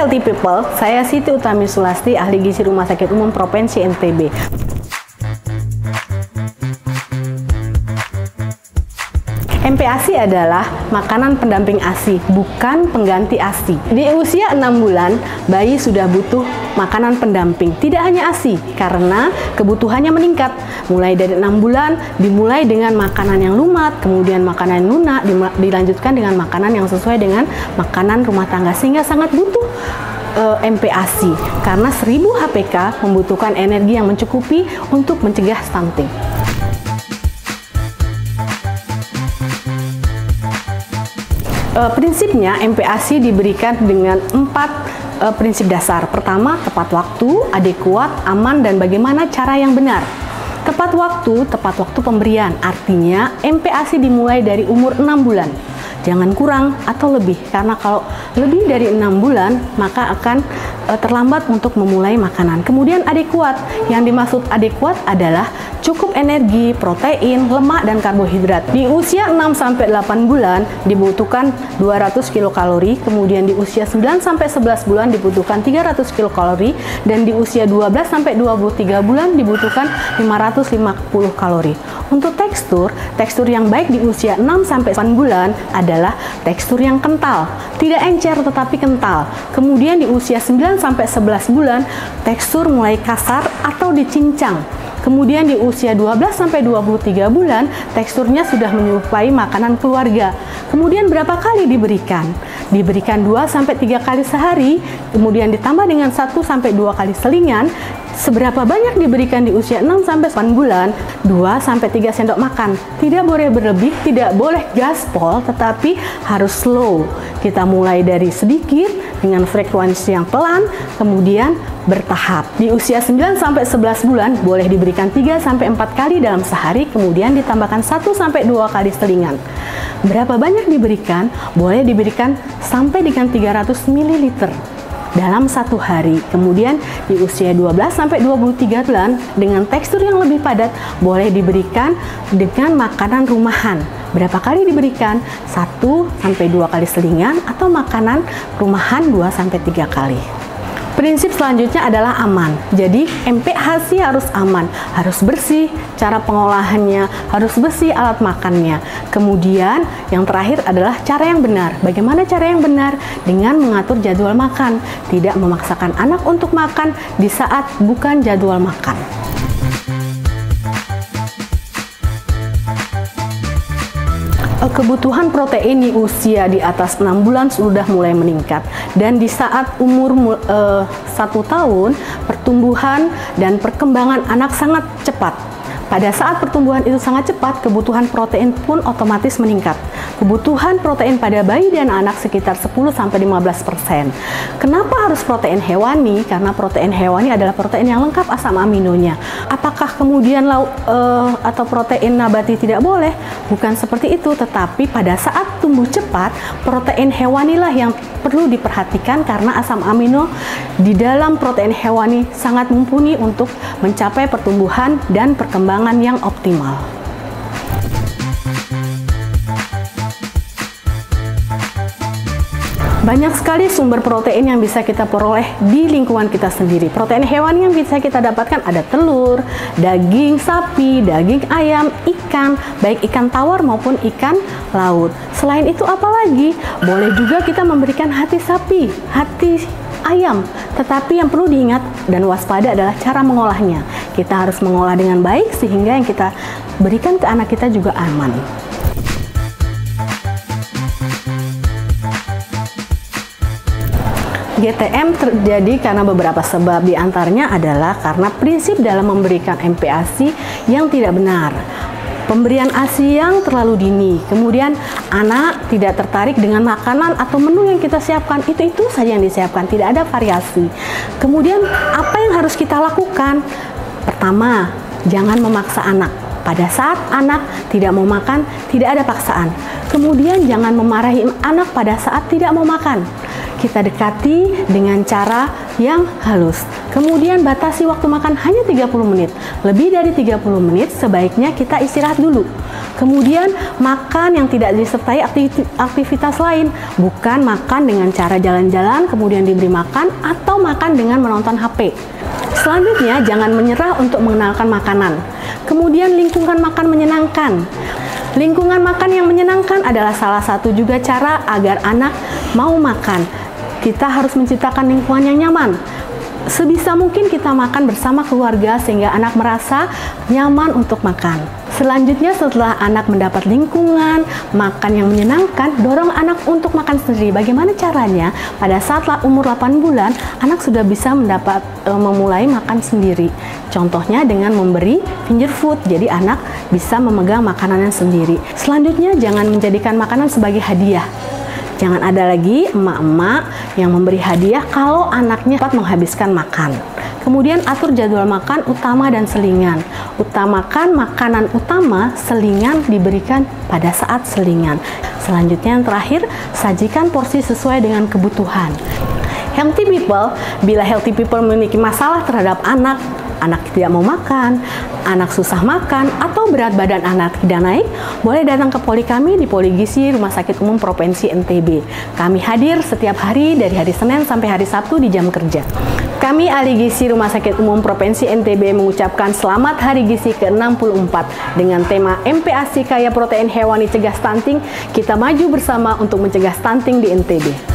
Healthy People, saya Siti Utami Sulasti, ahli gizi Rumah Sakit Umum Provinsi NTB. MPASI adalah makanan pendamping ASI, bukan pengganti ASI. Di usia 6 bulan, bayi sudah butuh makanan pendamping, tidak hanya ASI, karena kebutuhannya meningkat. Mulai dari 6 bulan, dimulai dengan makanan yang lumat, kemudian makanan lunak, dilanjutkan dengan makanan yang sesuai dengan makanan rumah tangga, sehingga sangat butuh MPASI, karena 1000 HPK membutuhkan energi yang mencukupi untuk mencegah stunting. Prinsipnya MPASI diberikan dengan 4 prinsip dasar. Pertama, tepat waktu, adekuat, aman, dan bagaimana cara yang benar. Tepat waktu pemberian. Artinya MPASI dimulai dari umur 6 bulan. Jangan kurang atau lebih, karena kalau lebih dari 6 bulan maka akan terlambat untuk memulai makanan. Kemudian adekuat. Yang dimaksud adekuat adalah cukup energi, protein, lemak, dan karbohidrat. Di usia 6-8 bulan dibutuhkan 200 kilokalori, kemudian di usia 9-11 bulan dibutuhkan 300 kilokalori, dan di usia 12-23 bulan dibutuhkan 550 kalori. Untuk tekstur yang baik di usia 6-8 bulan adalah tekstur yang kental, tidak encer tetapi kental. Kemudian di usia 9-11 bulan tekstur mulai kasar atau dicincang. Kemudian di usia 12-23 bulan teksturnya sudah menyerupai makanan keluarga. Kemudian berapa kali diberikan? Diberikan 2-3 kali sehari, kemudian ditambah dengan 1-2 kali selingan. Seberapa banyak diberikan di usia 6-8 bulan? 2-3 sendok makan. Tidak boleh berlebih, tidak boleh gaspol, tetapi harus slow. Kita mulai dari sedikit dengan frekuensi yang pelan, kemudian bertahap. Di usia 9-11 bulan boleh diberikan 3-4 kali dalam sehari, kemudian ditambahkan 1-2 kali selingan. Berapa banyak diberikan? Boleh diberikan sampai dengan 300 ml dalam 1 hari. Kemudian di usia 12-23 bulan dengan tekstur yang lebih padat boleh diberikan dengan makanan rumahan. Berapa kali diberikan? 1-2 kali selingan atau makanan rumahan 2-3 kali. Prinsip selanjutnya adalah aman. Jadi MPASI harus aman, harus bersih, cara pengolahannya harus bersih, alat makannya. Kemudian yang terakhir adalah cara yang benar. Bagaimana cara yang benar? Dengan mengatur jadwal makan, tidak memaksakan anak untuk makan di saat bukan jadwal makan. Kebutuhan protein di usia di atas 6 bulan sudah mulai meningkat, dan di saat umur 1 tahun pertumbuhan dan perkembangan anak sangat cepat. Pada saat pertumbuhan itu sangat cepat, kebutuhan protein pun otomatis meningkat. Kebutuhan protein pada bayi dan anak sekitar 10-15%. Kenapa harus protein hewani? Karena protein hewani adalah protein yang lengkap asam aminonya. Apakah kemudian atau protein nabati tidak boleh? Bukan seperti itu, tetapi pada saat tumbuh cepat, protein hewanilah yang perlu diperhatikan, karena asam amino di dalam protein hewani sangat mumpuni untuk mencapai pertumbuhan dan perkembangan yang optimal. Banyak sekali sumber protein yang bisa kita peroleh di lingkungan kita sendiri. Protein hewani yang bisa kita dapatkan ada telur, daging sapi, daging ayam, ikan, baik ikan tawar maupun ikan laut. Selain itu apa lagi? Boleh juga kita memberikan hati sapi, hati ayam. Tetapi yang perlu diingat dan waspada adalah cara mengolahnya. Kita harus mengolah dengan baik sehingga yang kita berikan ke anak kita juga aman. GTM terjadi karena beberapa sebab, diantaranya adalah karena prinsip dalam memberikan MPASI yang tidak benar, pemberian ASI yang terlalu dini, kemudian anak tidak tertarik dengan makanan atau menu yang kita siapkan, itu saja yang disiapkan, tidak ada variasi. Kemudian apa yang harus kita lakukan? Pertama, jangan memaksa anak. Pada saat anak tidak mau makan, tidak ada paksaan. Kemudian jangan memarahi anak pada saat tidak mau makan. Kita dekati dengan cara yang halus. Kemudian batasi waktu makan hanya 30 menit. Lebih dari 30 menit sebaiknya kita istirahat dulu. Kemudian makan yang tidak disertai aktivitas lain, bukan makan dengan cara jalan-jalan kemudian diberi makan atau makan dengan menonton HP. Selanjutnya, jangan menyerah untuk mengenalkan makanan. Kemudian lingkungan makan menyenangkan. Lingkungan makan yang menyenangkan adalah salah satu juga cara agar anak mau makan. Kita harus menciptakan lingkungan yang nyaman. Sebisa mungkin kita makan bersama keluarga sehingga anak merasa nyaman untuk makan. Selanjutnya, setelah anak mendapat lingkungan makan yang menyenangkan, dorong anak untuk makan sendiri. Bagaimana caranya? Pada saat umur 8 bulan, anak sudah bisa memulai makan sendiri. Contohnya dengan memberi finger food, jadi anak bisa memegang makanannya sendiri. Selanjutnya, jangan menjadikan makanan sebagai hadiah. Jangan ada lagi emak-emak yang memberi hadiah kalau anaknya cepat menghabiskan makan. Kemudian atur jadwal makan utama dan selingan. Utamakan makanan utama, selingan diberikan pada saat selingan. Selanjutnya yang terakhir, sajikan porsi sesuai dengan kebutuhan. Healthy people, bila healthy people memiliki masalah terhadap anak tidak mau makan, anak susah makan, atau berat badan anak tidak naik, boleh datang ke poli kami di Poli Gizi Rumah Sakit Umum Provinsi NTB. Kami hadir setiap hari dari hari Senin sampai hari Sabtu di jam kerja. Kami ahli gizi Rumah Sakit Umum Provinsi NTB mengucapkan selamat Hari Gizi ke-64 dengan tema MPASI Kaya Protein Hewani Cegah Stunting. Kita maju bersama untuk mencegah stunting di NTB.